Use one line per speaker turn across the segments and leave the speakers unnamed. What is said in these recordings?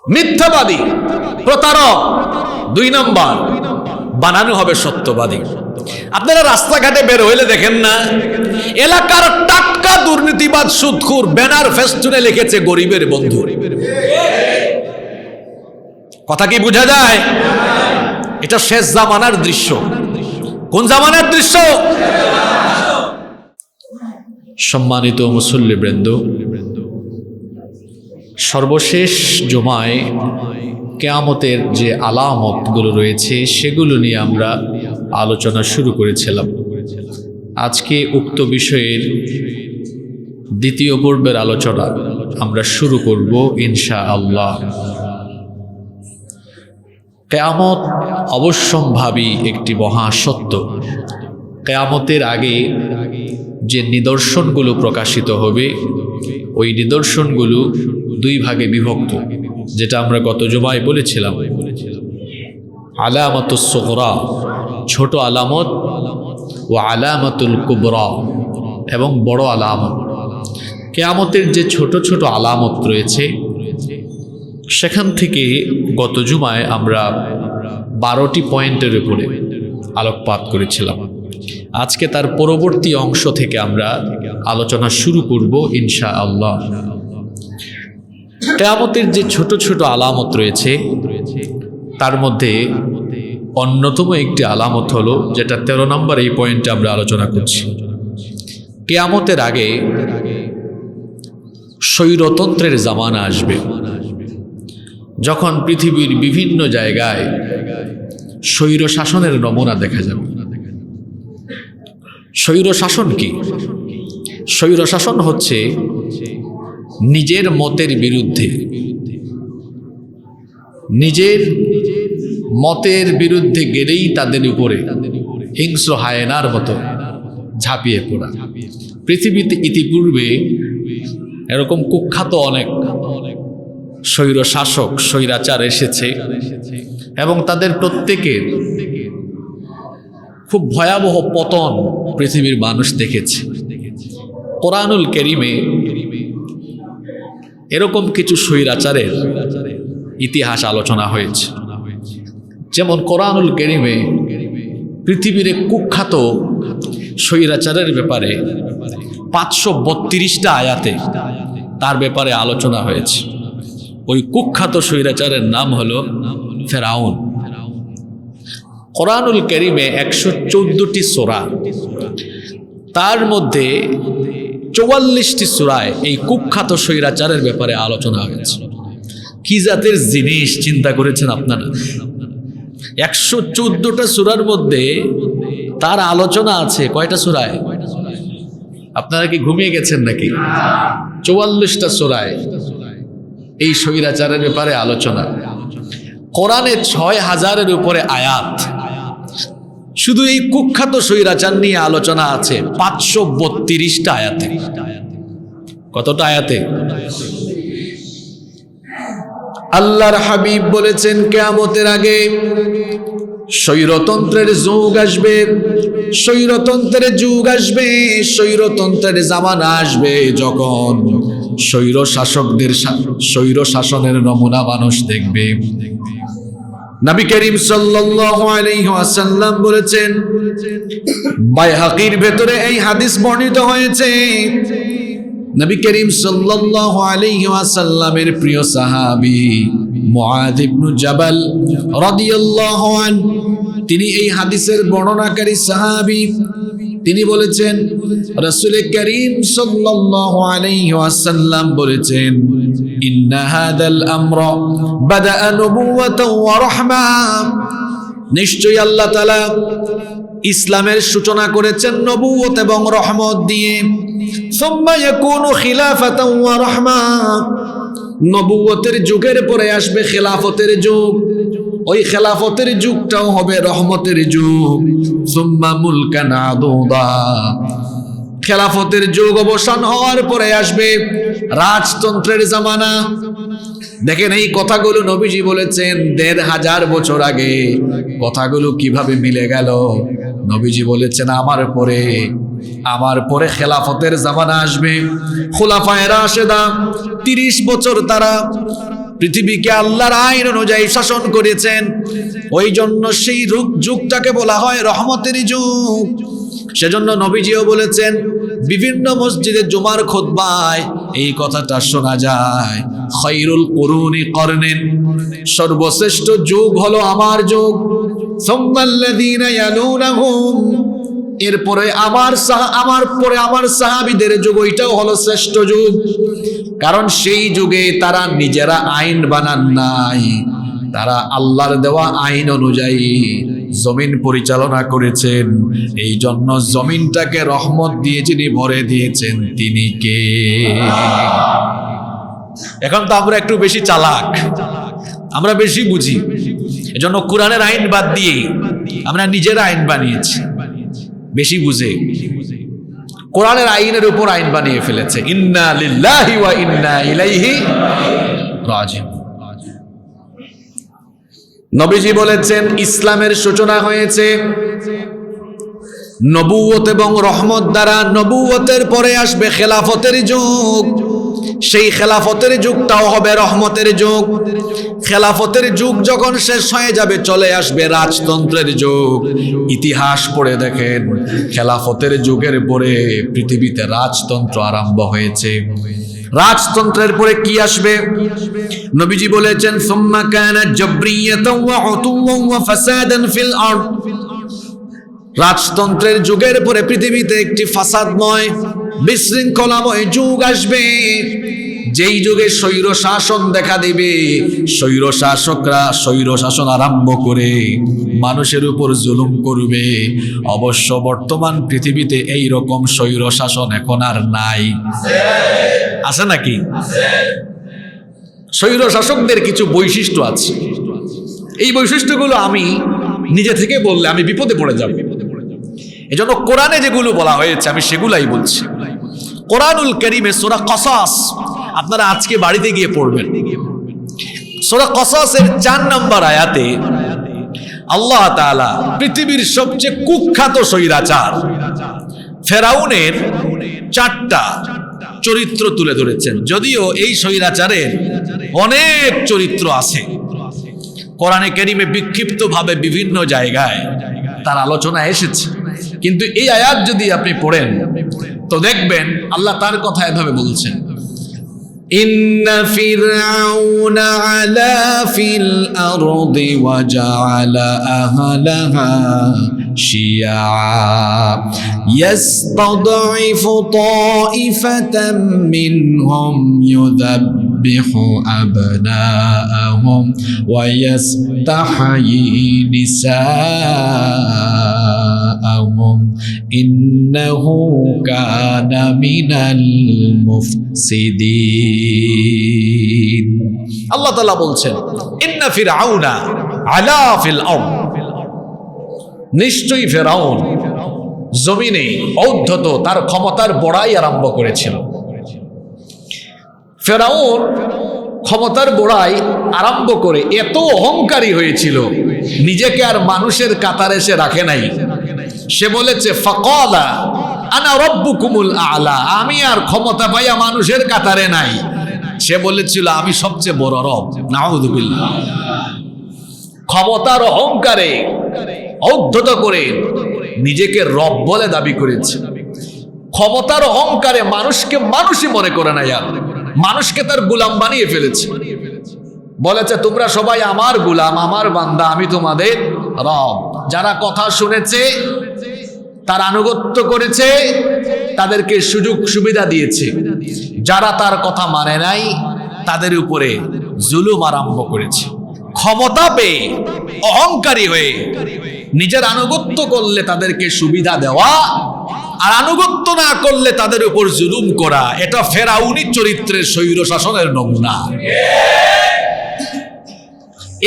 মিথ্যাবাদী, প্রতারক। 2 নম্বর, বানানো হবে সত্যবাদী। আপনারা রাস্তাঘাটে বের হইলে দেখেন না, এলাকার টাটকা দুর্নীতিবাদ সুদখোর ব্যানার ফেস্টুনে লিখেছে গরিবের বন্ধু। কথা কি বোঝা যায়? এটা শেষ জামানার দৃশ্য। কোন জামানার দৃশ্য? সম্মানিত মুসল্লিবৃন্দ, সর্বশেষ জুমায় কিয়ামতের যে আলামতগুলো রয়েছে সেগুলো নিয়ে আমরা আলোচনা শুরু করেছিলাম। আজকে উক্ত বিষয়ের দ্বিতীয় পর্বের আলোচনা আমরা শুরু করব ইনশাআল্লাহ। কিয়ামত অবশ্যম্ভাবী একটি মহাসত্য। কিয়ামতের আগে যে নিদর্শনগুলো প্রকাশিত হবে, ওই নিদর্শনগুলো 2 ভাগে বিভক্ত, যেটা আমরা গত জুমায় বলেছিলাম। আলামাতুস সুগরা, ছোট আলামত, ও আলামাতুল কুবরা, এবং বড় আলামত। কিয়ামতের যে ছোট ছোট আলামত রয়েছে, সেখান থেকে গত জুমায় আমরা 12টি পয়েন্টের উপরে আলোকপাত করেছিলাম। আজকে তার পরবর্তী অংশ থেকে আমরা আলোচনা শুরু করব ইনশাআল্লাহ। কিয়ামতের যে ছোট ছোট আলামত রয়েছে, তার মধ্যে অন্যতম একটি আলামত হলো, যেটা 13 নম্বর এই পয়েন্টে আমরা আলোচনা করছি। কিয়ামতের আগে স্বৈরতন্ত্রের জামানা আসবে, যখন পৃথিবীর বিভিন্ন জায়গায় স্বৈর শাসনের নমুনা দেখা যাবে। স্বৈর শাসন কি? স্বৈর শাসন হচ্ছে নিজের মতের বিরুদ্ধে, নিজের মতের বিরুদ্ধে গেলেই তাদের উপরে হিংস্র হায়েনার মতো ঝাঁপিয়ে পড়া। পৃথিবীতে ইতিপূর্বে এরকম কুখ্যাত অনেক স্বৈর শাসক, স্বৈরাচার এসেছে, এবং তাদের প্রত্যেকের খুব ভয়াবহ পতন পৃথিবীর মানুষ দেখেছে। কোরআনুল কারীমে এরকম কিছু স্বৈরাচারের ইতিহাস আলোচনা হয়েছে। যেমন কোরআনুল কারীমে পৃথিবীর কুখ্যাত স্বৈরাচারের ব্যাপারে 532টা আয়াতে তার ব্যাপারে আলোচনা হয়েছে। ওই কুখ্যাত স্বৈরাচারের নাম হলো ফেরাউন। কোরআনুল কারীমে 114টি সূরা, তার মধ্যে 44টি সূরায় এই কুখ্যাত স্বৈরাচারের ব্যাপারে আলোচনা হয়েছে। কি জাতের জিনিস চিন্তা করেছেন আপনারা? 114টা সূরার মধ্যে তার আলোচনা আছে কয়টা সূরায়? আপনারা কি ঘুমিয়ে গেছেন নাকি? 44টা সূরায় এই স্বৈরাচারের ব্যাপারে আলোচনা। কোরআনে 6000-এর উপরে আয়াত শুধু এই কুখ্যাত স্বৈরাচার নিয়ে আলোচনা আছে 532টা আয়াতে। কতটা আয়াতে? আল্লাহর হাবিব বলেছেন, কিয়ামতের আগে স্বৈরতন্ত্রের যুগ আসবে, স্বৈরতন্ত্রের যুগ আসবে, স্বৈরতন্ত্রের জামানা আসবে, যখন স্বৈর শাসকদের স্বৈর শাসনের নমুনা মানুষ দেখবে। নবী করিম সাল্লাল্লাহু আলাইহি ওয়াসাল্লাম বলেছেন, বাইহাকির ভেতরে এই হাদিস বর্ণিত হয়েছে, নবী করিম সাল্লাল্লাহু আলাইহি ওয়াসাল্লামের প্রিয় সাহাবী মুআয ইবনে জাবাল রাদিয়াল্লাহু আনহু, তিনি এই হাদিসের বর্ণনাকারী সাহাবী। তিনি বলেছেন, রাসূল করিম সাল্লাল্লাহু আলাইহি ওয়াসাল্লাম বলেছেন, ইন্না হাদাল আমরা বাদাআ নবুওয়াতাও ওয়া রাহমা, নিশ্চয়ই আল্লাহ তাআলা ইসলামের সূচনা করেছেন নবুয়ত এবং রহমত দিয়ে। সুম্মা ইয়াকুনু খিলাফাতাও ওয়া রাহমা, নবুয়তের যুগের পরে আসবে খেলাফতের যুগ, ওই খেলাফতের যুগটাও হবে রহমতের যুগ। সুম্মা মুলকান আদুদা, খেলাফতের যুগ অবসান হওয়ার পরে আসবে রাজতন্ত্রের জামানা। দেখেন, এই কথাগুলো নবীজি বলেছেন 1500 বছর আগে। কথাগুলো কিভাবে মিলে গেল? নবীজি বলেছেন, আমার পরে খেলাফতের জামানা আসবে। খুলাফায়ে রাশেদা 30 বছর তারা পৃথিবীকে আল্লাহর আইন অনুযায়ী শাসন করেছেন। ওই জন্য সেই যুগটাকে বলা হয় রহমতের যুগ। সেজন্য নবীজিও বলেছেন, বিভিন্ন মসজিদে জুমার খুতবায় এই কথাটা শোনা যায়, খায়রুল কুরুনি করনেন, সর্বশ্রেষ্ঠ যুগ হলো আমার যুগ, সুম্মাল্লাযীনা ইয়ালুনাহুম, এরপরে আমার সাহাবীদের যুগ, ওইটাও হলো শ্রেষ্ঠ যুগ। কারণ সেই যুগে তারা নিজেরা আইন বানান নাই, তারা আল্লাহর দেওয়া আইন অনুযায়ী জমিন পরিচালনা করেছেন। এই জন্য জমিনটাকে রহমত দিয়ে যিনি ভরে দিয়েছেন তিনি কে? এখন তো আমরা একটু বেশি চালাক, আমরা বেশি বুঝি, এজন্য কোরআনের আইন বাদ দিয়ে আমরা নিজেরা আইন বানিয়েছি। বেশি বুঝে কোরআনের আইনের উপর আইন বানিয়ে ফেলেছে। ইন্না লিল্লাহি ওয়া ইন্না ইলাইহি রাজিউন। নবীজি বলেছেন, ইসলামের সূচনা হয়েছে নবুয়ত এবং রহমত দ্বারা। নবুয়তের পরে আসবে খেলাফতের যুগ, সেই খেলাফতের যুগটাও হবে রহমতের যুগ। খেলাফতের যুগ যখন শেষ হয়ে যাবে, চলে আসবে রাজতন্ত্রের যুগ। ইতিহাস পড়ে দেখেন, খেলাফতের যুগের পরে পৃথিবীতে রাজতন্ত্র আরম্ভ হয়েছে। রাজতন্ত্রের পরে কি আসবে? নবীজি বলেছেন, সুম্মা কানা জাবরিয়াতান ওয়া উতুওয়ান ওয়া ফাসাদান ফিল আরদ। রাজতন্ত্রের যুগের পরে পৃথিবীতে একটি ফাসাদময়, বিশৃঙ্খলাময় যুগ আসবে, যেই যুগে স্বৈর শাসন দেখা দিবে। স্বৈর শাসকরা স্বৈর শাসন আরম্ভ করে মানুষের উপর জুলুম করবে। অবশ্য বর্তমান পৃথিবীতে এই রকম স্বৈর শাসন এখন আর নাই, আছে নাকি? স্বৈর শাসকদের কিছু বৈশিষ্ট্য আছে, এই বৈশিষ্ট্যগুলো আমি নিজে থেকে বললে আমি বিপদে পড়ে যাব। এজন্য কোরআনে যেগুলো বলা হয়েছে আমি সেগুলাই বলছি। কোরআনুল কারীমে সূরা কসাস আপনারা আজকে বাড়িতে গিয়ে পড়বেন। সূরা কসাসের 4 নম্বর আয়াতে আল্লাহ তাআলা পৃথিবীর সবচেয়ে কুখ্যাত স্বৈরাচার ফেরাউনের 4টা চরিত্র তুলে ধরেছেন। যদিও এই স্বৈরাচারের অনেক চরিত্র আছে, কোরআনে কারীমে বিক্ষিপ্তভাবে বিভিন্ন জায়গায় তার আলোচনা এসেছে, কিন্তু এই আয়াত যদি আপনি পড়েন তো দেখবেন আল্লাহ তার কথা এভাবে বলছেন, ইন্না ফিরআউনা আলা ফিল আরদি ওয়া জাআলা আহলাহা শিয়া ইয়াস্তাদঈফু তাইফাতাম মিনহুম ইউযাব্বিহু আবনাআহুম ওয়া ইয়াস্তাহয়ী নিসাআহুম ইন্নাহু কানা মিনাল মুফসিদিন। আল্লাহ তাআলা বলছেন, ইন্না ফিরআউনা আলা ফিল আরদ, নিশ্চয়ই ফেরাউন জমিনে ঔদ্ধত তার ক্ষমতার বড়াই আরম্ভ করেছিল। ফেরাউন ক্ষমতার বড়াই আরম্ভ করে এত অহংকারী হয়েছিল, নিজেকে আর মানুষের কাতারে সে রাখে নাই। সে বলেছে, ফাকালা আনা রাব্বুকুমুল আ'লা, আমি আর ক্ষমতা পাইয়া মানুষের কাতারে নাই। সে বলেছিল আমি সবচেয়ে বড় রব। নাউযুবিল্লাহ। ক্ষমতার অহংকারে ঔদ্ধত করে নিজেকে রব বলে দাবি করেছে। ক্ষমতার অহংকারে মানুষকে মানুষই মনে করে না, আর মানুষকে তার গোলাম বানিয়ে ফেলেছে। বলেছে তোমরা সবাই আমার গোলাম, আমার বান্দা, আমি তোমাদের রব। যারা কথা শুনেছে, তার আনুগত্য করেছে, তাদেরকে সুযোগ সুবিধা দিয়েছে। যারা তার কথা মানে নাই, তাদের উপরে জুলুম আরম্ভ করেছে। ক্ষমতা পেয়ে অহংকারী হয়ে নিজের আনুগত্য করলে তাদেরকে সুবিধা দেওয়া, আর আনুগত্য না করলে তাদের উপর জুলুম করা, এটা ফেরাউনি চরিত্রের স্বৈর শাসনের নমুনা।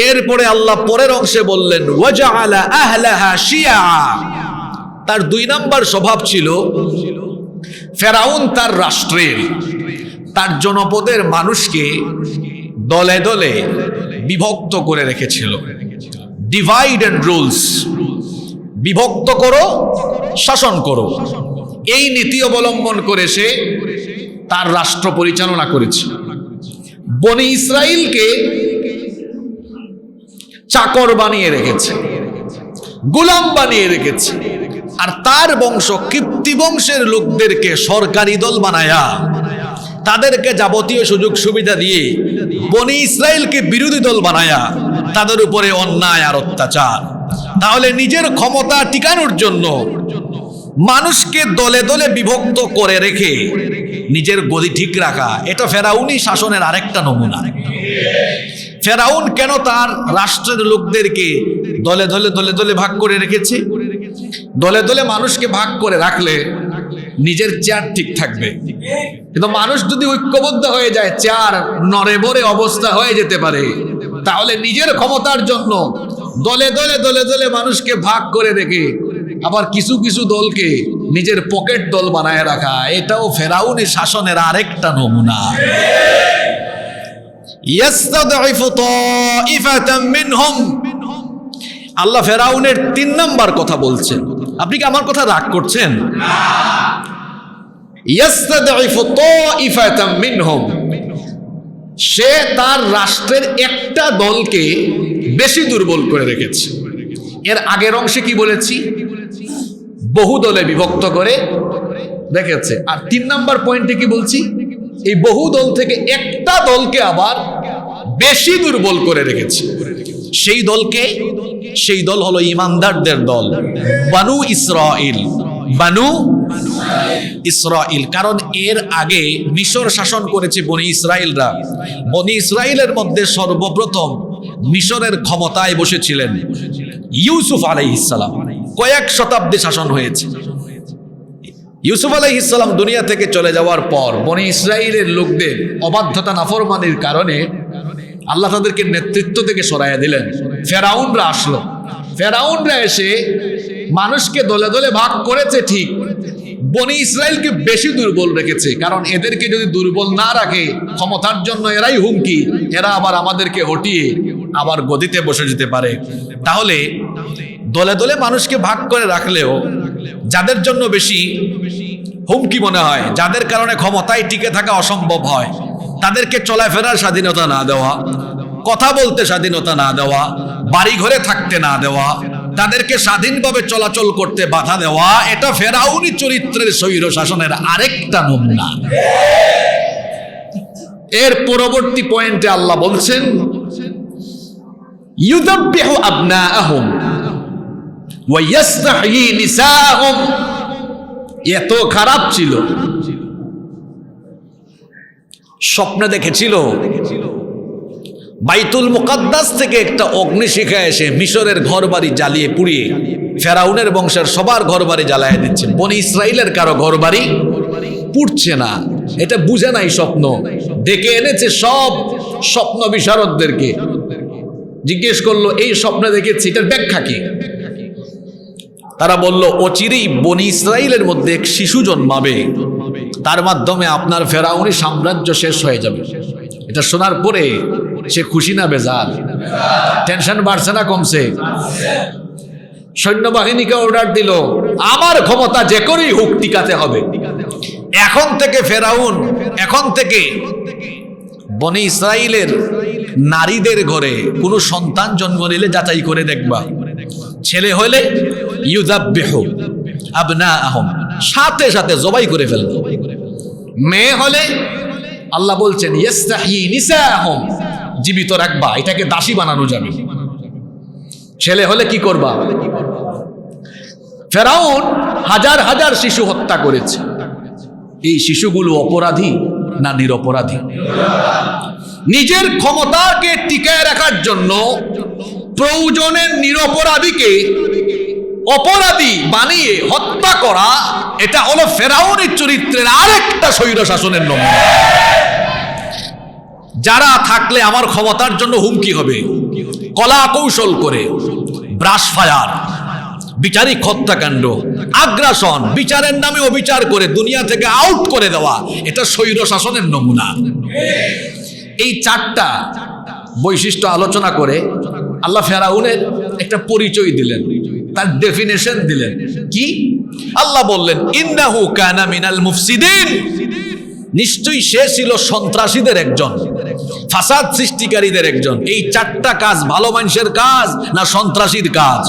এরপরে আল্লাহ পরের অংশে বললেন, ওয়াজআলা আহলাহা শিয়া। তার 2 নম্বর স্বভাব ছিল, ফেরাউন তার রাষ্ট্রের, তার জনপদের মানুষকে দলে দলে বিভক্ত করে রেখেছিল। ডিভাইড এন্ড রুলস, বিভক্ত করো, শাসন করো, এই নীতি অবলম্বন করে সে তার রাষ্ট্র পরিচালনা করেছে। বনি ইসরাইলকে চাকর বানিয়ে রেখেছে, গোলাম বানিয়ে রেখেছে, আর তার বংশ কিপ্তি বংশের লোকদেরকে সরকারি দল বানায়া তাদেরকে যাবতীয় সুযোগ সুবিধা দিয়ে বনি ইসরাইলকে বিরোধী দল বানায়া তাদের উপরে অন্যায় আর অত্যাচার। তাহলে নিজের ক্ষমতা টিকানোর জন্য মানুষকে দলে দলে বিভক্ত করে রেখে নিজের গদি ঠিক রাখা, এটা ফেরাউনি শাসনের আরেকটা নমুনা। ফেরাউন কেন তার রাষ্ট্রের লোকদেরকে দলে দলে দলে দলে ভাগ করে রেখেছে? দলে দলে মানুষকে ভাগ করে রাখলে নিজের চেয়ার ঠিক থাকবে, কিন্তু মানুষ যদি ঐক্যবদ্ধ হয়ে যায় চেয়ার নড়ে বড়ে অবস্থা হয়ে যেতে পারে। তাহলে নিজের ক্ষমতার জন্য দলে দলে দলে দলে মানুষকে ভাগ করে রেখে আবার কিছু কিছু দলকে নিজের পকেট দল বানায় রাখা, এটাও ফেরাউনি শাসনের আরেকটা নমুনা। আল্লাহ ফেরাউনের 3 নাম্বার কথা বলছেন। আপনি কি আমার কথা রাগ করছেন? সে তার রাষ্ট্রের একটা দলকে বেশি দুর্বল করে রেখেছে। এর আগের অংশে কি বলেছি? বহু দলে বিভক্ত করে রেখেছে। আর 3 নাম্বার পয়েন্টে কি বলছি? এই বহু দল থেকে একটা দলকে আবার বেশি দুর্বল করে রেখেছে। সেই দল হলো ইমানদারদের দল, বানু ইসরাইল। বানু ইসরাইল, কারণ এর আগে মিশর শাসন করেছে বনি ইসরাইলরা। বনি ইসরাইলের মধ্যে সর্বপ্রথম মিশরের ক্ষমতায় বসেছিলেন ইউসুফ আলাইহিস সালাম। কয়েক শতাব্দী শাসন হয়েছে। ইউসুফ আলাইহিস সালাম দুনিয়া থেকে চলে যাওয়ার পর বনি ইসরাইলের লোকদের অবাধ্যতা নাফরমানির কারণে আল্লাহ তাদেরকে নেতৃত্ব থেকে সরাইয়া দিলেন। ফেরাউনরা আসলো। ফেরাউনরা এসে মানুষকে দলে দলে ভাগ করেছে ঠিক, বনি ইসরাইলকে বেশি দুর্বল রেখেছে। কারণ এদেরকে যদি দুর্বল না রাখে, ক্ষমতার জন্য এরাই হুমকি, এরা আবার আমাদেরকে হটিয়ে আবার গদিতে বসে যেতে পারে। তাহলে দলে দলে মানুষকে ভাগ করে রাখলেও যাদের জন্য বেশি হুমকি মনে হয়, যাদের কারণে ক্ষমতায় টিকে থাকা অসম্ভব হয়, তাদেরকে চলাফেরার স্বাধীনতা না দেওয়া, কথা বলতে স্বাধীনতা না দেওয়া, বাড়ি ঘরে থাকতে না দেওয়া, তাদেরকে স্বাধীনভাবে চলাচল করতে বাধা দেওয়া, এটা ফেরাউনি চরিত্রের স্বৈর শাসনের আরেকটা নমুনা। এর পরবর্তী পয়েন্টে আল্লাহ বলছেন, ইউযাব্বিহু আবনাআহুম ওয়া ইস্তাহয়ী নিসাআহুম। এত খারাপ ছিল, স্বপ্নে দেখেছিল বাইতুল মুকাদ্দাস থেকে একটা অগ্নিশিখা এসে মিশরের ঘরবাড়ি জ্বালিয়ে পুড়িয়ে ফেরাউনের বংশের সবার ঘরবাড়ি জ্বালায় দিচ্ছে, বনি ইসরাইলের কারো ঘরবাড়ি পুড়ছে না। এটা বুঝে নাই, স্বপ্ন ডেকে এনেছে সব স্বপ্ন বিশারদদেরকে, জিজ্ঞেস করলো এই স্বপ্নে দেখেছি, এটার ব্যাখ্যা কি? তারা বলল, অচিরেই বনি ইসরাইলের মধ্যে এক শিশু জন্মাবে, তার মাধ্যমে আপনার ফেরাউনি সাম্রাজ্য শেষ হয়ে যাবে। এটা শোনার পরে সে খুশি না বেজার? টেনশন বাড়ছে না কমছে? সৈন্যবাহিনীকে অর্ডার দিল, আমার ক্ষমতা যে করেই হোক টিকাতে হবে। এখন থেকে ফেরাউন, এখন থেকে বনি ইসরাইলের নারীদের ঘরে কোনো সন্তান জন্ম নিলে যাচাই করে দেখবা, ছেলে হলে ইউযাব্বিহু আবনাআহুম, সাথে সাথে জবাই করে ফেলবে। মেয়ে হলে আল্লাহ বলছেন ইস্তাহয়ী নিসাআহুম, জীবিত রাখবা, এটাকে দাসী বানানো যাবে। ছেলে হলে কি করবা? ফেরাউন হাজার হাজার শিশু হত্যা করেছে। এই শিশুগুলো অপরাধী না নিরপরাধী? নিজের ক্ষমতাকে টিকায় রাখার জন্য প্রয়োজনে নিরপরাধীকে অপরাধী বানিয়ে হত্যা করা, এটা হলো ফেরাউনের চরিত্রের আরেকটা স্বৈর শাসনের নমুনা। যারা থাকলে আমার ক্ষমতার জন্য হুমকি হবে, কলা কৌশল করে ব্রাশ ফায়ার, বিচারিক হত্যাকাণ্ড, আগ্রাসন, বিচারের নামে অবিচার করে দুনিয়া থেকে আউট করে দেওয়া, এটা স্বৈর শাসনের নমুনা। এই 4টা বৈশিষ্ট্য আলোচনা করে আল্লাহ ফেরাউনের একটা পরিচয় দিলেন, তার ডেফিনেশন দিলেন। কি? আল্লাহ বললেন, ইন্নাহু কানা মিনাল মুফসিদিন, নিশ্চয়ই সে ছিল সন্ত্রাসীদের একজন।
ফাসাদ সৃষ্টিকারীদের একজন। এই চারটা কাজ ভালো মানুষের কাজ না সন্ত্রাসীর কাজ?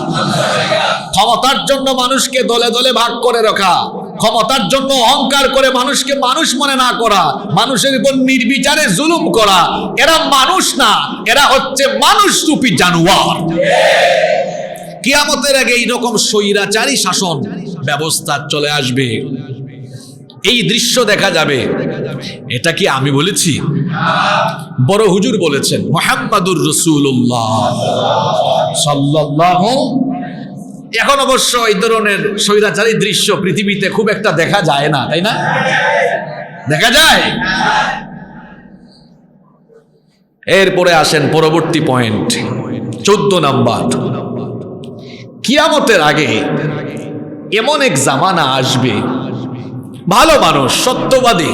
ক্ষমতার জন্য মানুষকে দলে দলে ভাগ করে রাখা, ক্ষমতার জন্য অহংকার করে মানুষকে মানুষ মনে না করা, মানুষের উপর নির্বিচারে জুলুম করা, এরা মানুষ না, এরা হচ্ছে মানুষ রূপী জানোয়ার। কিয়ামতের আগে এইরকম স্বৈরাচারী শাসন ব্যবস্থা চলে আসবে, এই দৃশ্য দেখা যাবে। এটা কি আমি বলেছি? বড় হুজুর বলেছেন, মুহাম্মাদুর রাসূলুল্লাহ সাল্লাল্লাহু। এখন অবশ্য এই ধরনের স্বৈরাচারী দৃশ্য পৃথিবীতে খুব একটা দেখা যায় না, তাই না? দেখা যায়। এরপরে আসেন পরবর্তী পয়েন্ট, 14 নাম্বার। কিয়ামতের আগে এমন এক জামানা আসবে, ভালো মানুষ সত্যবাদী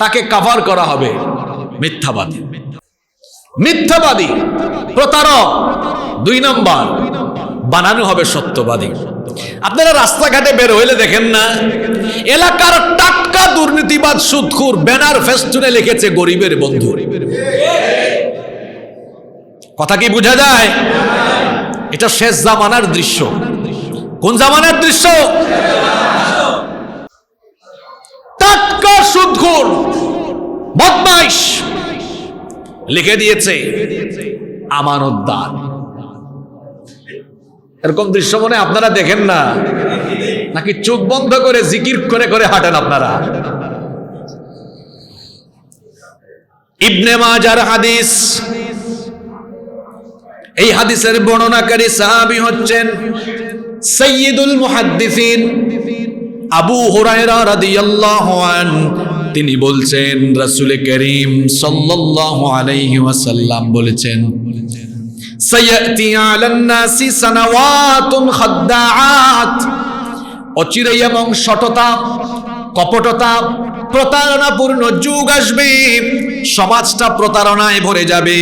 তাকে কাভার করা হবে মিথ্যাবাদী। মিথ্যাবাদী প্রতারক 2 নম্বর বানানো হবে সত্যবাদী। আপনারা রাস্তাঘাটে বের হইলে দেখেন না, এলাকার টাটকা দুর্নীতিবাদ সুদখোর ব্যানার ফেস্টুনে লিখেছে গরিবের বন্ধু। কথা কি বোঝা যায়? এটা শেষ জামানার দৃশ্য। কোন জামানার দৃশ্য? টাটকা সুদখোর বদমাইশ লিখে দিয়েছে আমানতদার। এরকম দৃশ্য মনে আপনারা দেখেন না? নাকি চোখ বন্ধ করে জিকির করে করে হাঁটেন আপনারা? ইবনে মাজার হাদিস, এই হাদিসের বর্ণনাকারী সাহাবী হচ্ছেন সাইয়্যিদুল মুহাদ্দিসিন আবু হুরায়রা রাদিয়াল্লাহু আনহু। তিনি বলছেন, রাসূল করিম সাল্লাল্লাহু আলাইহি ওয়াসাল্লাম বলেছেন, সায়াতি আলান নাসি সানাওয়াতুন খাদ্দাআত। অচিরেই এবং সততা, কপটতা, প্রতারণাপূর্ণ যুগ আসবে, সমাজটা প্রতারণায় ভরে যাবে।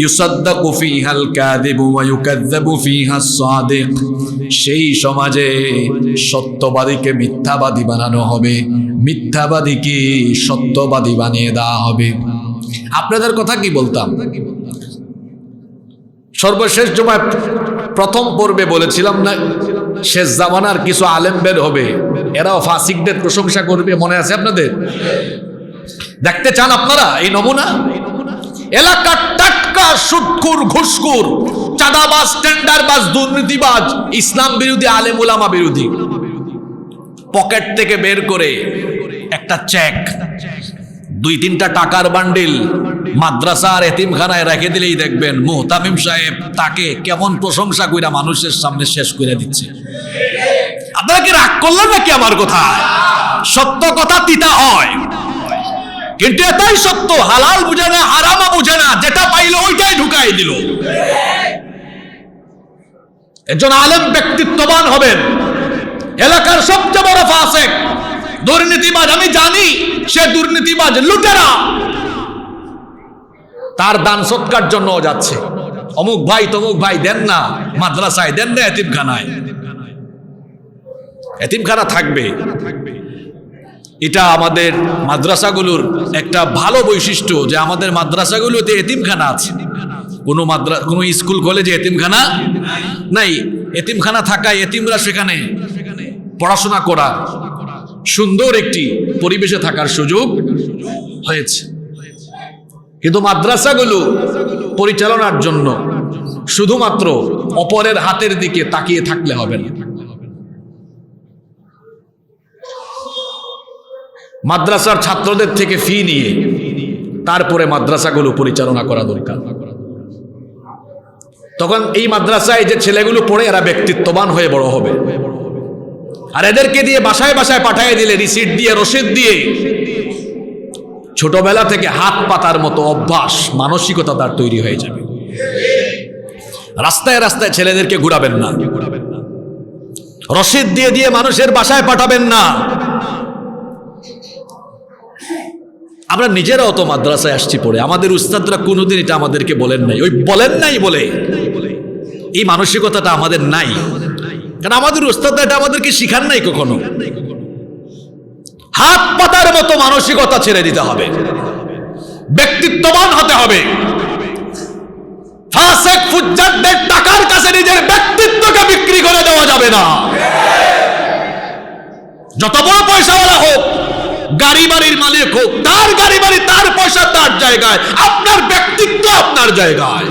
ইউসাদ্দাকু ফিহাল কাযিবু ওয়া ইউকাযযাবু ফিহাস সাদিক। সেই সমাজে সত্যবাদীকে মিথ্যাবাদী বানানো হবে, মিথ্যাবাদীকে সত্যবাদী বানিয়ে দেওয়া হবে। আপনাদের কথা কি বলতাম? সর্বশেষ জুমায় প্রথম পর্বে বলেছিলাম না, শেষ জামানার কিছু আলেম বের হবে, এরাও ফাসিকদের প্রশংসা করবে। মনে আছে আপনাদের? দেখতে চান আপনারা এই নমুনা? এলাকার টাটকা সুদখোর, ঘুষখোর, চাঁদাবাজ, টেন্ডারবাজ, দুর্নীতিবাজ, ইসলাম বিরোধী, আলেম উলামা বিরোধী, পকেট থেকে বের করে একটা চেক, 2-3টা টাকার বান্ডিল মাদ্রাসা আর এতিমখানায় রেখে দিলেই দেখবেন মুহতামিম সাহেব তাকে কেমন প্রশংসা কইরা মানুষের সামনে শেষ করে দিচ্ছে। আপনারা কি রাগ করলেন নাকি আমার কথা? সত্য কথা তিতা হয়, কিন্তু এটাই সত্য। হালাল বুঝে না, হারামও বুঝে না, যেটা পাইলো ওইটাই ঢুকাই দিল। একজন আলেম ব্যক্তিত্ববান হবেন, এলাকার সবচেয়ে বড় ফাসিক, দুর্নীতিবাজ, আমি জানি সে দুর্নীতিবাজ, লুটেরা, তার দান সৎকার জন্য যাচ্ছে। অমুক ভাই তমুক ভাই দেন না মাদ্রাসায়, দেন না এতিমখানায়। এতিমখানা থাকবে, এটা আমাদের মাদ্রাসাগুলোর একটা ভালো বৈশিষ্ট্য যে আমাদের মাদ্রাসাগুলোতে এতিমখানা আছে। কোনো স্কুল কলেজে এতিমখানা নাই। এতিমখানা থাকায় এতিমরা সেখানে পড়াশোনা করা, সুন্দর একটি পরিবেশে থাকার সুযোগ হয়েছে। কিন্তু মাদ্রাসাগুলো পরিচালনার জন্য শুধুমাত্র অপরের হাতের দিকে তাকিয়ে থাকলে হবে না। মাদ্রাসার ছাত্রদের থেকে ফি নিয়ে তারপরে মাদ্রাসাগুলো পরিচালনা করা দরকার। তখন এই মাদ্রাসায় যে ছেলেগুলো পড়ে এরা ব্যক্তিত্ববান হয়ে বড় হবে। আর এদেরকে দিয়ে বাসায় বাসায় পাঠিয়ে দিলে রিসিট দিয়ে, রসিদ দিয়ে, ছোটবেলা থেকে হাত পাতার মতো অভ্যাস, মানসিকতা তার তৈরি হয়ে যাবে। রাস্তায় রাস্তায় ছেলেদেরকে ঘুরাবেন না, রসিদ দিয়ে দিয়ে মানুষের বাসায় পাঠাবেন না। আমরা নিজেরাও তো মাদ্রাসায় আসছি পড়ে, আমাদের উস্তাদরা কোনোদিন এটা আমাদেরকে বলেন নাই। ওই বলেন নাই বলে এই মানসিকতাটা আমাদের নাই, কারণ আমাদের উস্তাদরা এটা আমাদেরকে শিখান নাই কখনো। হাত পাতার মতো মানসিকতা ছেড়ে দিতে হবে। ব্যক্তিত্ববান হতে হবে। ফাসিক ফুজ্জারদের টাকার কাছে নিজের ব্যক্তিত্বকে বিক্রি করে দেওয়া যাবে না। যত বড় পয়সাওয়ালা হোক, গাড়ি বাড়ির মালিক হোক, তার গাড়ি বাড়ি তার পয়সা তার জায়গায়, আপনার ব্যক্তিত্ব আপনার জায়গায়।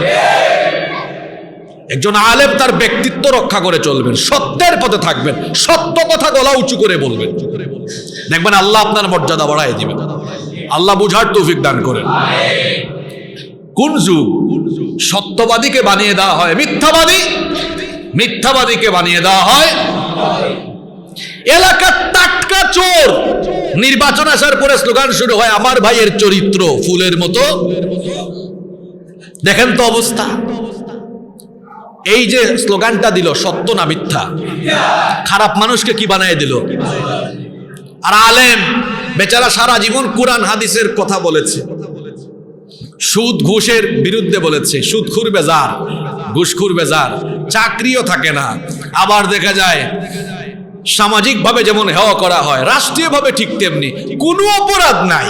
একজন আলেম তার ব্যক্তিত্ব রক্ষা করে চলবেন, সত্যের পথে থাকবেন, সত্য কথা গলা উঁচু করে বলবেন, দেখবেন আল্লাহ আপনার মর্যাদা বাড়ায় দিবেন। আল্লাহ বুঝার তৌফিক দান করেন। কোন যুগ সত্যবাদীকে বানিয়ে দেওয়া হয় মিথ্যাবাদী, মিথ্যাবাদীকে বানিয়ে দেওয়া হয় এলাকার টাটকা চোর। নির্বাচন আসার পরে স্লোগান শুরু হয়, আমার ভাইয়ের চরিত্র ফুলের মতো। দেখেন তো অবস্থা। এই যে স্লোগানটা দিল, সত্য না মিথ্যা? খারাপ মানুষকে কি বানিয়ে দিল। আর আলেম বেচারা সারা জীবন কোরআন হাদিসের কথা বলেছে, সুদ ঘুষের বিরুদ্ধে বলেছে, সুদখুর বেজার, ঘুষখুর বেজার, চাকরিও থাকে না। আবার দেখা যায় সামাজিকভাবে যেমন হেওয়া করা হয়, রাষ্ট্রীয়ভাবে ঠিক তেমনি। কোনো অপরাধ নাই,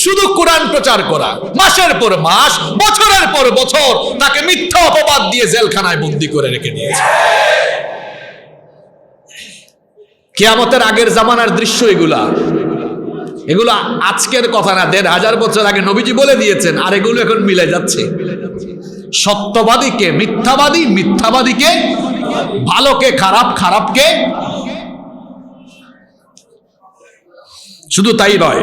শুধু কোরআন প্রচার করা। মাসের পর মাস, বছরের পর বছর তাকে মিথ্যা অপবাদ দিয়ে জেলখানায় বন্দী করে রেখে দিয়েছে। কিয়ামতের আগের জামানার দৃশ্য এগুলা। এগুলো আজকের কথা না, ১৫০০ বছর আগে নবীজি বলে দিয়েছেন, আর এগুলো এখন মিলে যাচ্ছে। সত্যবাদীকে মিথ্যাবাদী, মিথ্যাবাদীকে ভালোকে খারাপ, খারাপকে। শুধু তাই নয়,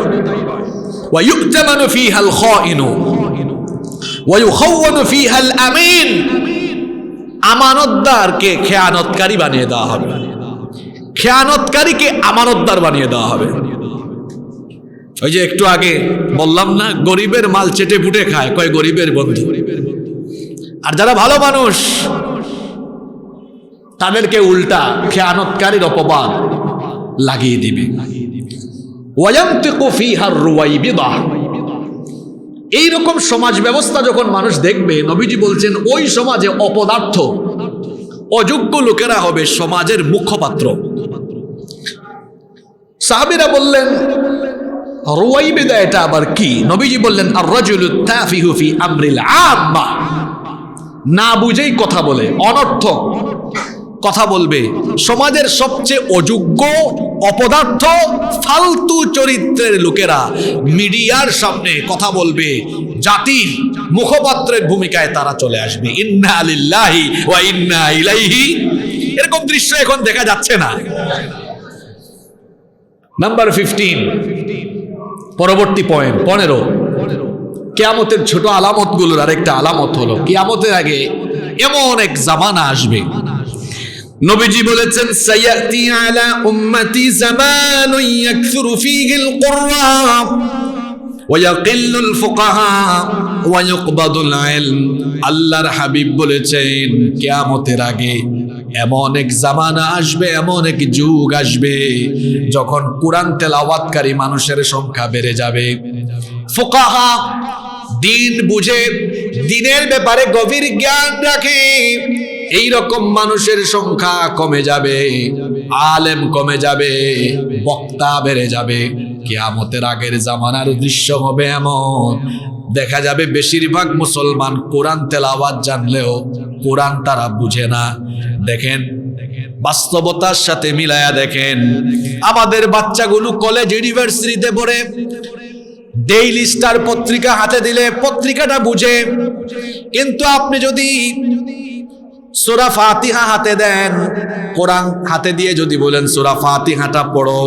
ওয়ায়ু'তামানু ফীহাল খাইনু ওয়ায়ুখাওয়ানু ফীহাল আমিন। আমানতদারকে খেয়ানতকারী বানিয়ে দেওয়া হবে, খেয়ানতকারীকে আমানতদার বানিয়ে দেওয়া হবে। ওই যে একটু আগে বললাম না, গরিবের মাল চেটে পুটে খায়, কয় গরিবের বন্ধু। আর যারা ভালো মানুষ তাদেরকে উল্টা খেয়ানতকারীর অপবাদ লাগিয়ে দিবে। ওয়ায়ামতিকু ফীহার রুওয়াইবিদাহ। এইরকম সমাজ ব্যবস্থা যখন মানুষ দেখবে, নবীজি বলছেন ওই সমাজে অপদার্থ, অযোগ্য লোকেরা হবে সমাজের মুখপাত্র। সাহাবীরা বললেন, রুওয়াইবিদা এটা আবার কি? নবীজি বললেন, আর-রাজুলু তাফিহু ফি আমরিল আম্মা। না বুঝেই কথা বলে, অনর্থক কথা বলবে, সমাজের সবচেয়ে অযোগ্য, অপদার্থ, ফালতু চরিত্রের লোকেরা মিডিয়ার সামনে কথা বলবে, জাতির মুখপাত্রের ভূমিকায় তারা চলে আসবে। ইন্না লিল্লাহি ওয়া ইন্না ইলাইহি। এরকম দৃশ্য এখন দেখা যাচ্ছে না। নাম্বার 15, পরবর্তী পয়েন্ট 15, কিয়ামতের ছোট আলামতগুলোর আরেকটা আলামত হলো, কিয়ামতের আগে এমন এক জামানা আসবে, নবীজি বলেছেন, সায়াতি আলা উম্মতি জামানুন ইয়াকসুরু ফীহিল কুররা ওয়া ইয়াকিল্লুল ফুকাহা ওয়া ইউকবাদুল ইলম। আল্লাহর হাবিব বলেছেন, কিয়ামতের আগে এমন এক জামানা আসবে, এমন এক যুগ আসবে, যখন কোরআন তেলাওয়াতকারী মানুষের সংখ্যা বেড়ে যাবে। ফুকাহা, দিন বুঝে, দিনের ব্যাপারে গভীর জ্ঞান রাখে, এই রকম মানুষের সংখ্যা কমে যাবে, আলেম কমে যাবে, বক্তা বেড়ে যাবে। কিয়ামতের আগের জামানার দৃশ্য হবে এমন, দেখা যাবে বেশিরভাগ মুসলমান কোরআন তেলাওয়াত জানলেও কোরআন তারা বুঝে না। দেখেন, বাস্তবতার সাথে মিলায়া দেখেন, আমাদের বাচ্চাগুলো কলেজ ইউনিভার্সিটিতে পড়ে, ডেইলি স্টার পত্রিকা হাতে দিলে পত্রিকাটা বুঝে, কিন্তু আপনি যদি সূরা ফাতিহা হাতে দেন, কোরআন হাতে দিয়ে যদি বলেন সূরা ফাতিহাটা পড়ো,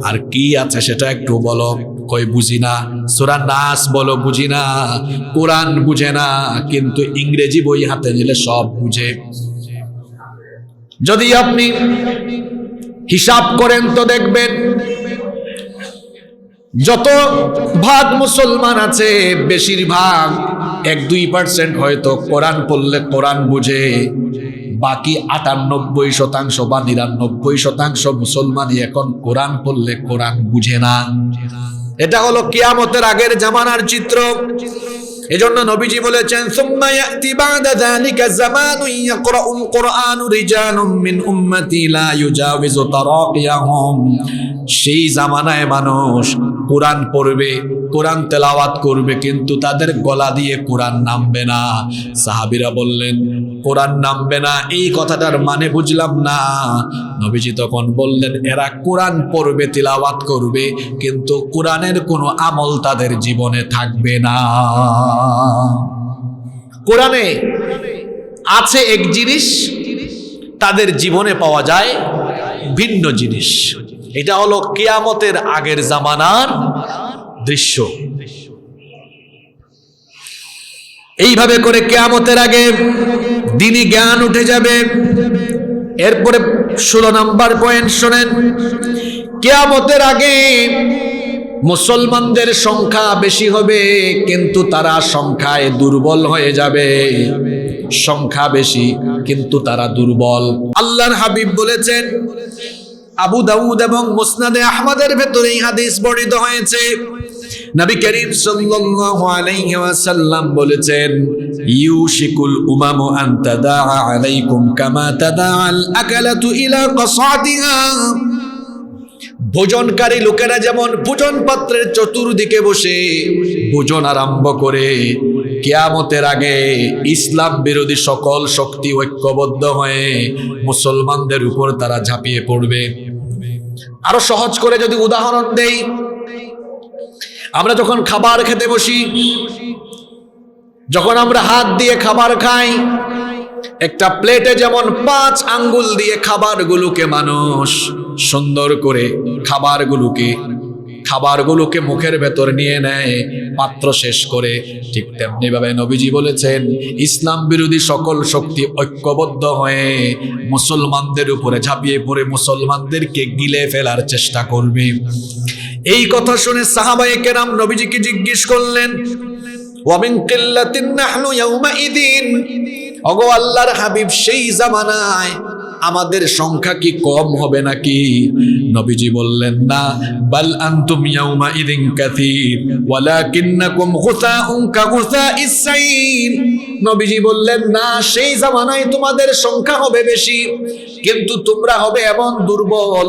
আর কি আছে সেটা একটু বলো, কই বুঝি না। সূরা নাস বলো, বুঝি না। কোরআন বুঝে না, কিন্তু ইংরেজি বই হাতে নিলে সব বুঝে। যদি আপনি হিসাব করেন তো দেখবেন, যত ভাগ মুসলমান আছে, বেশিরভাগ 1-2% হয়তো কোরআন পড়লে কোরআন বুঝে, বাকি 98% বা 99% মুসলমানই এখন কোরআন পড়লে কোরআন বুঝে না। এটা হলো কিয়ামতের আগের জামানার চিত্র। এজন্য নবীজি বলেছেন, সুম্মা ইয়াতি বাদা যালিকা জামানুন ইয়াকরাউল কুরআনু রিজালুম মিন উম্মতি লা ইউজাওয়িজু তারাকিয়াহুম। সেই জামানায় মানুষ কোরআন পড়বে, কোরআন তেলাওয়াত করবে, কিন্তু তাদের গলা দিয়ে কোরআন নামবে না। সাহাবীরা বললেন, কোরআন নামবে না, এই কথাটার মানে বুঝলাম না। নবীজি তখন বললেন, এরা কোরআন পড়বে, তিলাওয়াত করবে, কিন্তু কোরআনের কোনো আমল তাদের জীবনে থাকবে না। কোরআনে আছে এক জিনিস, তাদের জীবনে পাওয়া যায় ভিন্ন জিনিস। এটা হলো কিয়ামতের আগের জামানার দৃশ্য। এইভাবে করে কিয়ামতের আগে দ্বীনি জ্ঞান উঠে যাবে। এরপরে 16 নম্বর পয়েন্ট শোনেন। কিয়ামতের আগে মুসলমানদের সংখ্যা বেশি হবে, কিন্তু তারা সংখ্যায় দুর্বল হয়ে যাবে। সংখ্যা বেশি কিন্তু তারা দুর্বল। আল্লাহর হাবিব বলেছেন, আবু দাউদ এবং মুসনাদে আহমদের ভেতরে এই হাদিস বর্ণিত হয়েছে। নবী করিম সাল্লাল্লাহু আলাইহি ওয়াসাল্লাম বলেছেন, ইউশিকুল উমামু আন তাদা আলাইকুম কামা তাদাআল আকালাতু ইলা কাসাতিহা। ভোজনকারী লোকেরা যেমন ভোজন পাত্রের চতুর্দিকে বসে ভোজন আরম্ভ করে, কিয়ামতের আগে ইসলাম বিরোধী সকল শক্তি ঐক্যবদ্ধ হয়ে মুসলমানদের উপর তারা ঝাঁপিয়ে পড়বে। আরো সহজ করে যদি উদাহরণ দেই, আমরা যখন খাবার খেতে বসি, যখন আমরা হাত দিয়ে খাবার খাই, একটা প্লেটে যেমন 5 আঙ্গুল দিয়ে খাবারগুলোকে মানুষ সুন্দর করে খাবারগুলোকে মুখের ভেতর নিয়ে নেয় পাত্র শেষ করে, ঠিক তেমনি ভাবে নবীজি বলেছেন, ইসলাম বিরোধী সকল শক্তি ঐক্যবদ্ধ হয়ে মুসলমানদের উপরে ঝাঁপিয়ে পড়ে মুসলমানদেরকে গিলে ফেলার চেষ্টা করবে। এই কথা শুনে সাহাবায়ে কেরাম নবীজিকে জিজ্ঞেস করলেন, ওয়া মিন কিল্লাতিন নাহনু ইয়াউমাইদিন, ওগো আল্লাহর হাবিব, সেই জামানায় আমাদের সংখ্যা কি কম হবে নাকি? নবীজি বললেন, না, বাল আনতুম ইয়াউমাইদিন কাসীর ওয়ালাকিন্নাকুম গুসাউন কাগুসাইস সাইল। নবীজি বললেন, না, সেই জামানায় তোমাদের সংখ্যা হবে বেশি, কিন্তু তোমরা হবে এমন দুর্বল,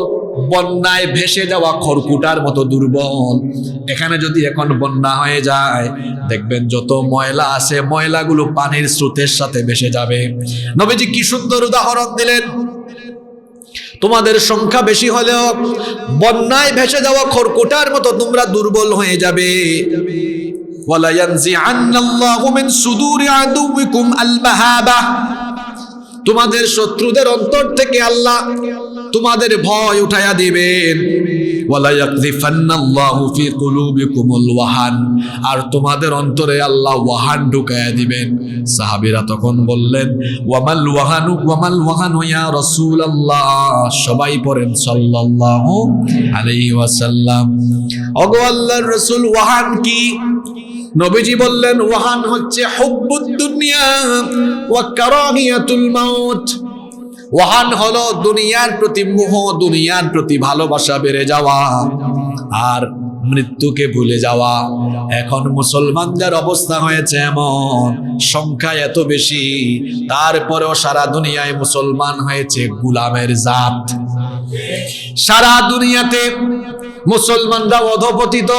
বন্যায় ভেসে যাওয়া খড়কুটার মতো দুর্বল। এখানে যদি এখন বন্যা হয়ে যায়, দেখবেন যত ময়লা আছে ময়লাগুলো পানির স্রোতের সাথে ভেসে যাবে। নবীজি কি সুন্দর উদাহরণ দিলেন, তোমাদের সংখ্যা বেশি হলেও বন্যায় ভেসে যাওয়া খড়কুটার মতো তোমরা দুর্বল হয়ে যাবে। ওয়ালা ইয়ানজিআন্নাল্লাহু মিন সুদুরি আদুউকুম আল মাহাবা, তোমাদের শত্রুদের অন্তর থেকে আল্লাহ তোমাদের ভয় উঠায়া দিবেন। ওয়ালা ইয়াকযিফান্নাল্লাহু ফি কুলুবিকুমুল ওয়াহান, আর তোমাদের অন্তরে আল্লাহ ওয়াহান ঢুকায়া দিবেন। সাহাবীরা তখন বললেন, ওয়ামাল ওয়াহানু ইয়া রাসূলুল্লাহ, সবাই পড়েন সাল্লাল্লাহু আলাইহি ওয়াসাল্লাম। ওগো আল্লাহর রাসূল, ওয়াহান কি? নবীজি বললেন, ওয়াহান হচ্ছে হুব্বুদ দুনিয়া ওয়া কারাহিয়াতুল মাউত। ওয়াহান হলো দুনিয়ার প্রতি মোহ, দুনিয়ার প্রতি ভালোবাসা বেড়ে যাওয়া আর মৃত্যুকে ভুলে যাওয়া। এখন মুসলমানদের অবস্থা হয়েছে এমন, সংখ্যা এত বেশি, তারপরেও সারা দুনিয়ায় মুসলমান হয়েছে গোলামের জাত। সারা দুনিয়াতে মুসলমানরা অধপতিত,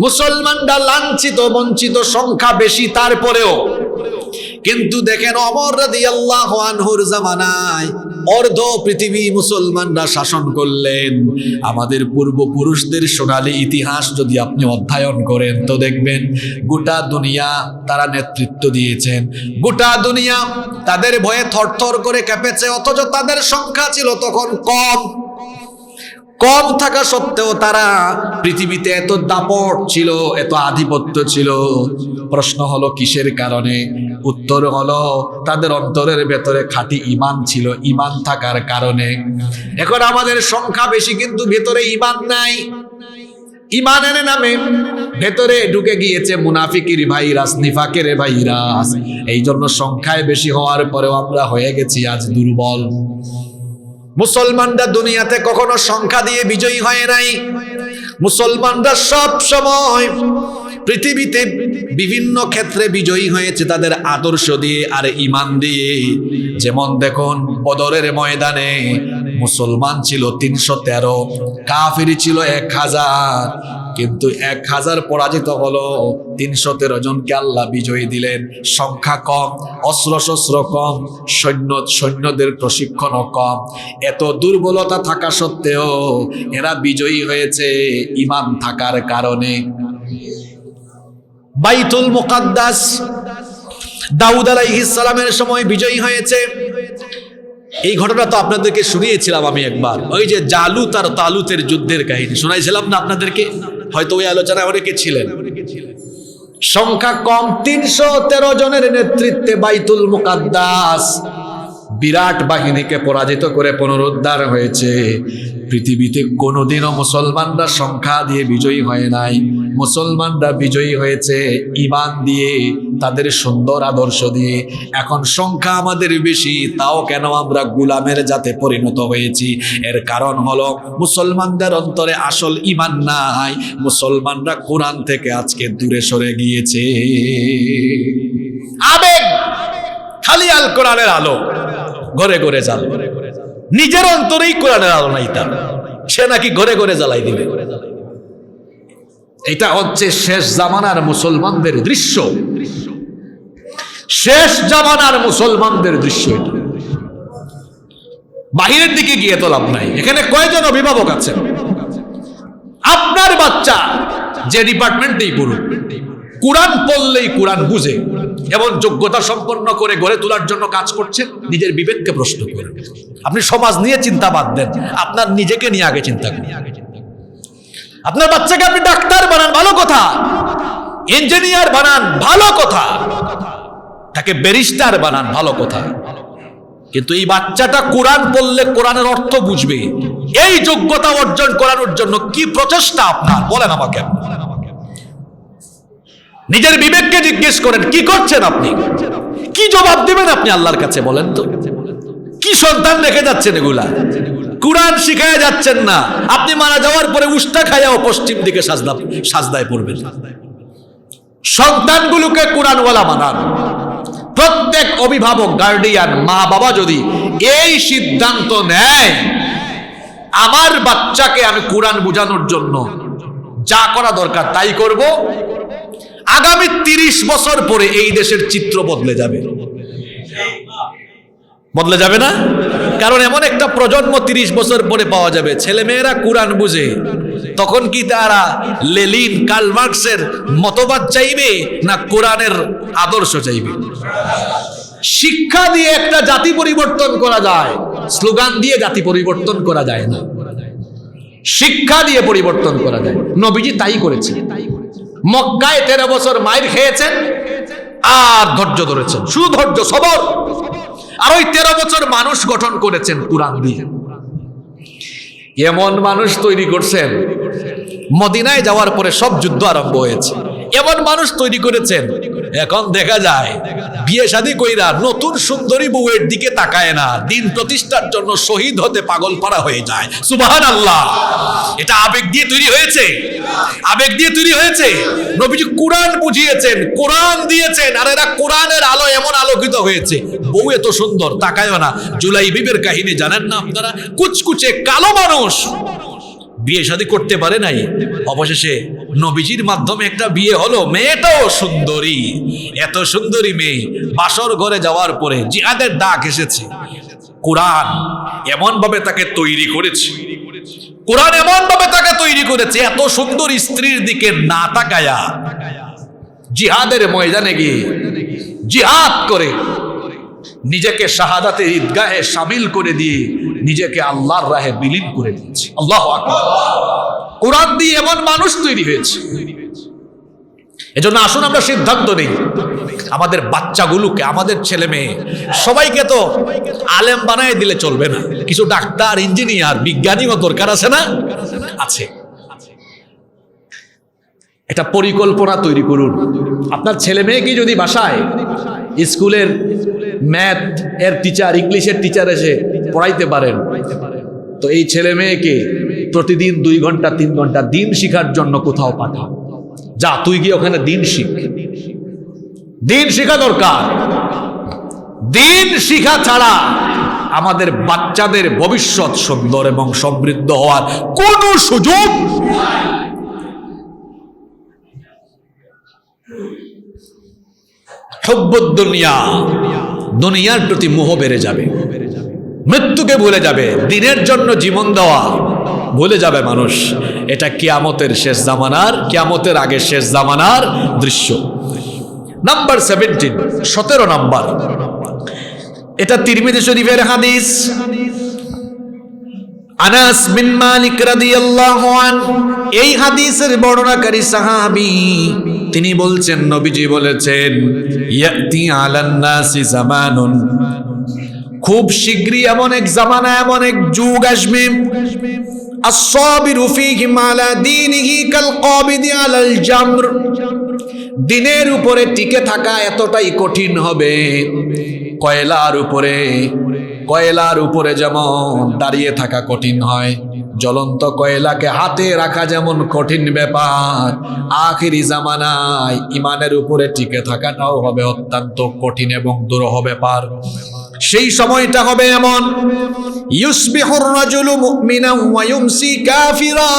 মুসলমানরা লাঞ্ছিত, বঞ্চিত, সংখ্যা বেশি তারপরেও। কিন্তু দেখেন, ওমর রাদিয়াল্লাহু আনহুর জামানায় অর্ধ পৃথিবী মুসলমানরা শাসন করলেন। আমাদের পূর্বপুরুষদের সোনালী ইতিহাস যদি আপনি অধ্যয়ন করেন তো দেখবেন, গোটা দুনিয়া তারা নেতৃত্ব দিয়েছেন, গোটা দুনিয়া তাদের ভয়ে থরথর করে কেঁপেছে, অথচ তাদের সংখ্যা ছিল তখন কম থাকা সত্ত্বেও তারা পৃথিবীতে এত দাপট ছিল, এত আধিপত্য ছিল। প্রশ্ন হলো কিসের কারণে? উত্তর হলো তাদের অন্তরের ভেতরে খাঁটি ঈমান ছিল, ঈমান থাকার কারণে। এখন আমাদের সংখ্যা বেশি কিন্তু ভেতরে ঈমান নাই। ঈমানের নামে ভেতরে ঢুকে গিয়েছে মুনাফিকের ভাইরাস, নিফাকের ভাইরাস। এই জন্য সংখ্যায় বেশি হওয়ার পরেও আমরা হয়ে গেছি আজ দুর্বল। মুসলমানরা দুনিয়াতে কখনো সংখ্যা দিয়ে বিজয়ী হয় নাই। মুসলমানরা সব সময় পৃথিবীতে বিভিন্ন ক্ষেত্রে বিজয়ী হয়েছে তাদের আদর্শ দিয়ে আর ঈমান দিয়ে। যেমন দেখুন, বদরের ময়দানে মুসলমান ছিল 313, কাফির ছিল 1000। কিন্তু 1000 পরাজিত হলো, 313 জনকে আল্লাহ বিজয়ী দিলেন। সংখ্যা কম, অস্ত্র শস্ত্র কম, সৈন্যদের প্রশিক্ষণও কম, এত দুর্বলতা থাকা সত্ত্বেও এরা বিজয়ী হয়েছে ঈমান থাকার কারণে। বাইতুল মুকাদ্দাস দাউদ আলাইহিস সালামের সময় বিজয়ী হয়েছে। এই ঘটনা তো আপনাদেরকে শুনিয়েছিলাম আমি একবার, ওই যে জালুত আর তালুতের যুদ্ধের কাহিনী শুনাইছিলাম না আপনাদেরকে? হয়তো ওই আলোচনায় অনেকে ছিলেন। সংখ্যা কম, 313 জনের নেতৃত্বে বাইতুল মুকাদ্দাস বিরাট বাহিনীকে পরাজিত করে পুনরুদ্ধার হয়েছে। পৃথিবীতে কোনোদিনও মুসলমানরা সংখ্যা দিয়ে বিজয়ী হয় নাই, মুসলমানরা বিজয়ী হয়েছে ঈমান দিয়ে, তাদের সুন্দর আদর্শ দিয়ে। এখন সংখ্যা আমাদের বেশি, তাও কেন আমরা গোলামের জাতে পরিণত হয়েছি? এর কারণ হলো মুসলমানদের অন্তরে আসল ঈমান নাই, মুসলমানরা কোরআন থেকে আজকে দূরে সরে গিয়েছে। আবেগ, খালি আল কোরআনের আলো, ঘরে ঘরে জ্বাল, নিজের অন্তরেই কোরআনের আলো নাই তার, সে নাকি ঘরে ঘরে জ্বালাই দিবে। এটা হচ্ছে শেষ জামানার মুসলমানদের দৃশ্য, শেষ জামানার মুসলমানদের দৃশ্য। এটা বাহিরের দিকে গিয়ে তো লাভ নাই। এখানে কয়জন অভিভাবক আছেন? আপনার বাচ্চা যে ডিপার্টমেন্টেই পড়ুক, কোরআন পড়লেই কোরআন বুঝে এবং যোগ্যতা সম্পন্ন করে গড়ে তোলার জন্য কাজ করছেন, নিজের বিবেককে প্রশ্ন করেন। আপনি সমাজ নিয়ে চিন্তা বাদ দেন, আপনার নিজেকে নিয়ে আগে চিন্তা করেন। আপনার বাচ্চাকে আপনি ডাক্তার বানান, ভালো কথা, ইঞ্জিনিয়ার বানান, ভালো কথা, তাকে ব্যারিস্টার বানান, ভালো কথা, কিন্তু এই বাচ্চাটা কোরআন পড়লে কোরআনের অর্থ বুঝবে, এই যোগ্যতা অর্জন করানোর জন্য কি প্রচেষ্টা আপনার? বলেন আমাকে। নিজের বিবেককে জিজ্ঞেস করেন, কি করছেন আপনি? কি জবাব দিবেন আপনি আল্লাহর কাছে? বলেন তো, কি সন্তান রেখে যাচ্ছেন? এগুলা কোরআন শিখায় যাচ্ছেন না। আপনি মারা যাওয়ার পরে উষ্টা খাইয়াও পশ্চিম দিকে সাজদায় পড়বেন। সন্তানগুলোকে কোরআনওয়ালা বানান। প্রত্যেক অভিভাবক, গার্ডিয়ান, মা বাবা যদি এই সিদ্ধান্ত নেয়, আমার বাচ্চাকে আমি কোরআন বোঝানোর জন্য যা করা দরকার তাই করব, আগামী 30 বছর পরে এই দেশের চিত্র বদলে যাবে। বদলে যাবে না? কারণ এমন একটা প্রজন্ম 30 বছর পরে পাওয়া যাবে, ছেলেমেয়েরা কোরআন বুঝে। তখন কি তারা লেনিন, কার্ল মার্কসের মতবাদ চাইবে না কোরআনের আদর্শ চাইবে? শিক্ষা দিয়ে একটা জাতি পরিবর্তন করা যায়, স্লোগান দিয়ে জাতি পরিবর্তন করা যায় না। শিক্ষা দিয়ে পরিবর্তন করা যায়। নবীজি তাই করেছে। মক্কায় 13 বছর মাইর খেয়েছেন আর ধৈর্য ধরেছেন, শুধু ধৈর্য, সবর। আর ওই 13 বছর মানুষ গঠন করেছেন কোরআন দিয়ে। এমন মানুষ তৈরি করছেন, মদিনায় যাওয়ার পরে সব যুদ্ধ আরম্ভ হয়েছে। এমন মানুষ তৈরি করেছেন, এখন দেখা যায় বিয়ে শাদী কইরা নতুন সুন্দরী বউয়ের দিকে তাকায় না, দিন প্রতিষ্ঠার জন্য শহীদ হতে পাগল পারা হয়ে যায়। সুবহানাল্লাহ! এটা আবেগ দিয়ে তৈরি হয়েছে, আবেগ দিয়ে তৈরি হয়েছে। নবীজি কোরআন বুঝিয়েছেন, কোরআন দিয়েছেন, আর এরা কোরআনের আলো এমন আলোকিত হয়েছে। বউ এত সুন্দর, তাকায়ও না। জুলাইবিবের কাহিনী জানেন না আপনারা? কুচকুচে কালো মানুষ, বিয়ে শাদী করতে পারে নাই, অবশেষে নবীজির মাধ্যমে একটা বিয়ে হলো। মেয়েটাও সুন্দরী, এত সুন্দরী মেয়ে। বাসর ঘরে যাওয়ার পরে জিহাদের ডাক এসেছে। কোরআন এমন ভাবে তাকে তৈরি করেছে, কোরআন এমন ভাবে তাকে তৈরি করেছে, এত সুন্দর স্ত্রীর দিকে না তাকায়া জিহাদের ময়দানে গিয়ে জিহাদ করে নিজেকে শাহাদাতের ঈদগাহে শামিল করে দিয়ে নিজেকে আল্লাহর রাহে বিলীন করে দিয়েছে। আল্লাহু আকবার! কোরআন দিয়ে এমন মানুষ তৈরি হয়েছে। এজন্য আসুন আমরা সিদ্ধান্ত নেই, আমাদের বাচ্চাগুলোকে, আমাদের ছেলে মেয়ে সবাইকে তো আলেম বানায় দিলে চলবে না। কিছু ডাক্তার, ইঞ্জিনিয়ার, বিজ্ঞানীও দরকার আছে না? আছে। একটা পরিকল্পনা তৈরি করুন। আপনার ছেলে মেয়েকে যদি বাসায় স্কুলের ম্যাথ এর টিচার, ইংলিশের টিচার এসে পড়াইতে পারেন, তো এই ছেলে মেয়েকে প্রতিদিন 2 ঘন্টা 3 ঘন্টা দিন শিখার জন্য কোথাও পাঠাও। যা, তুই গিয়ে ওখানে দিন শিখ। দিন শিখা দরকার। দিন শিখা ছাড়া আমাদের বাচ্চাদের ভবিষ্যৎ সুন্দর এবং সমৃদ্ধ হওয়ার কোনো সুযোগ। হুব্বুদ দুনিয়া, দুনিয়ার প্রতি মোহ বেড়ে যাবে, মৃত্যুকে ভুলে যাবে, দিনের জন্য জীবন দেওয়া ভুলে যাবে মানুষ। এটা কিয়ামতের শেষ জামানার, কিয়ামতের আগের শেষ জামানার দৃশ্য। নাম্বার 17 নাম্বার, এটা তিরমিজি শরীফের হাদিস। আনাস বিন মালিক রাদিয়াল্লাহু আনহু এই হাদিসের বর্ণনাকারী সাহাবী, তিনি বলছেন নবীজি বলেছেন, ইয়াতি আলান নাসি জামানুন, খুব শীঘ্রই এমন এক জামানা, এমন এক যুগ আসবে, আস-সাবিরু ফীহিম আলা দীনিহি কাল কাবিদি আলাল জামর, দিনের উপরে টিকে থাকা এতটাই কঠিন হবে, কয়লার উপরে যেমন দাঁড়িয়ে থাকা কঠিন হয়, জ্বলন্ত কয়লাকে হাতে রাখা যেমন কঠিন ব্যাপার, আখিরি জামানায় ইমানের উপরে টিকে থাকাটাও হবে অত্যন্ত কঠিন এবং দুরূহ ব্যাপার। সেই সময়টা হবে এমন, ইউসবিহুর রাজুলু মুমিনান ওয়া ইউমসি কাফিরা,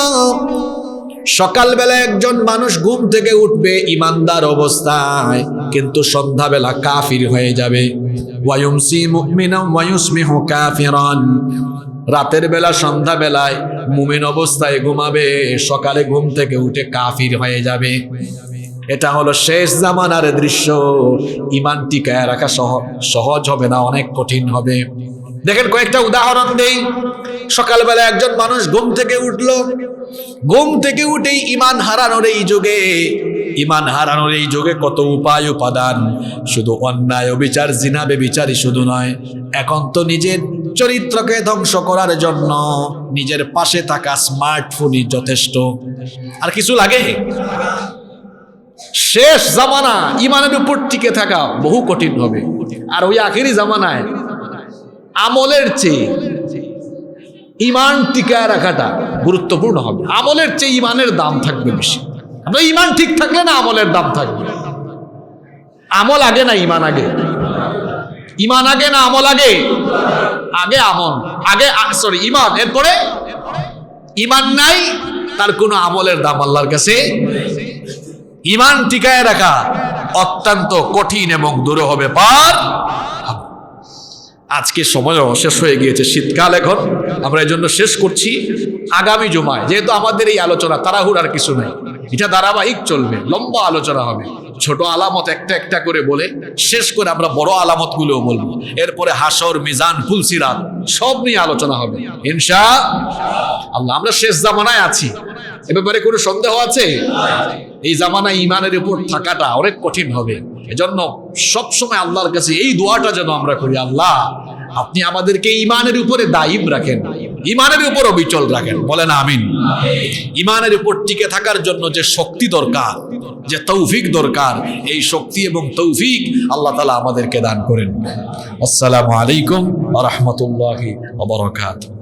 সকালবেলা একজন মানুষ ঘুম থেকে উঠবে ইমানদার অবস্থায়, কিন্তু সন্ধ্যাবেলা কাফির হয়ে যাবে। ওয়া ইউমসি মুমিনান ওয়া ইউসবিহু কাফিরান, রাতের বেলা সন্ধ্যাবেলায় মুমিন অবস্থায় ঘুমাবে, সকালে ঘুম থেকে উঠে কাফির হয়ে যাবে। এটা হলো শেষ জামানার দৃশ্য। ঈমান টিকায় রাখা সহজ হবে না, অনেক কঠিন হবে। দেখেন কয়েকটা উদাহরণ দেই। সকালবেলা একজন মানুষ ঘুম থেকে উঠলো, ঘুম থেকে উঠেই ঈমান হারানোর এই যুগে কত উপায় উপাদান, শুধু অন্যায় অবিচার জিনা বেবিচারই শুধু নয়, এখন তো নিজের চরিত্রকে ধ্বংস করার জন্য নিজের পাশে থাকা স্মার্টফোনই যথেষ্ট। আর কিছু লাগে? শেষ জামানা ঈমানের উপর টিকে থাকা বহু কঠিন হবে। আর ওই আখেরি জামানায় আমলের চেয়ে ঈমান টিকায় রাখাটা গুরুত্বপূর্ণ হবে। আমলের চেয়ে ঈমানের দাম থাকবে বেশি। আমরা ঈমান ঠিক থাকলে না আমলের দাম থাকবে। আমল আগে না ঈমান আগে? ঈমান আগে না আমল আগে? আগে আমল, ঈমান, এরপরে ঈমান নাই, তার কোনো আমলের দাম আল্লাহর কাছে। ঈমান টিকায় রাখা অত্যন্ত কঠিন এবং দুরূহ ব্যাপার। আজকে সময়ও শেষ হয়ে গিয়েছে, শীতকাল এখন, আমরা এই জন্য শেষ করছি। আগামী জুমায় যেহেতু আমাদের এই আলোচনা তাড়াহুড়ার কিছু নাই, এটা ধারাবাহিক চলবে, লম্বা আলোচনা হবে। ছোট আলামত একটা একটা করে বলে শেষ করে আমরা বড় আলামত গুলোও বলবো। এরপরে হাসর, মিজান, ফুলসিরাত সব নিয়ে আলোচনা হবে ইনশাআল্লাহ। আমরা শেষ জামানায় আছি, এ ব্যাপারে কোনো সন্দেহ আছে? এই জামানায় ঈমানের উপর থাকাটা অনেক কঠিন হবে। এজন্য সবসময় আল্লাহর কাছে এই দোয়াটা যেন আমরা করি, আল্লাহ আপনি আমাদেরকে ঈমানের উপরে দায়িম রাখেন, ঈমানের উপর অবিচল রাখেন। বলেন আমিন। ঈমানের উপর টিকে থাকার জন্য যে শক্তি দরকার, যে তৌফিক দরকার, এই শক্তি এবং তৌফিক আল্লাহ তাআলা আমাদেরকে দান করেন। আসসালামু আলাইকুম ওয়া রাহমাতুল্লাহি ওয়া বারাকাতুহু।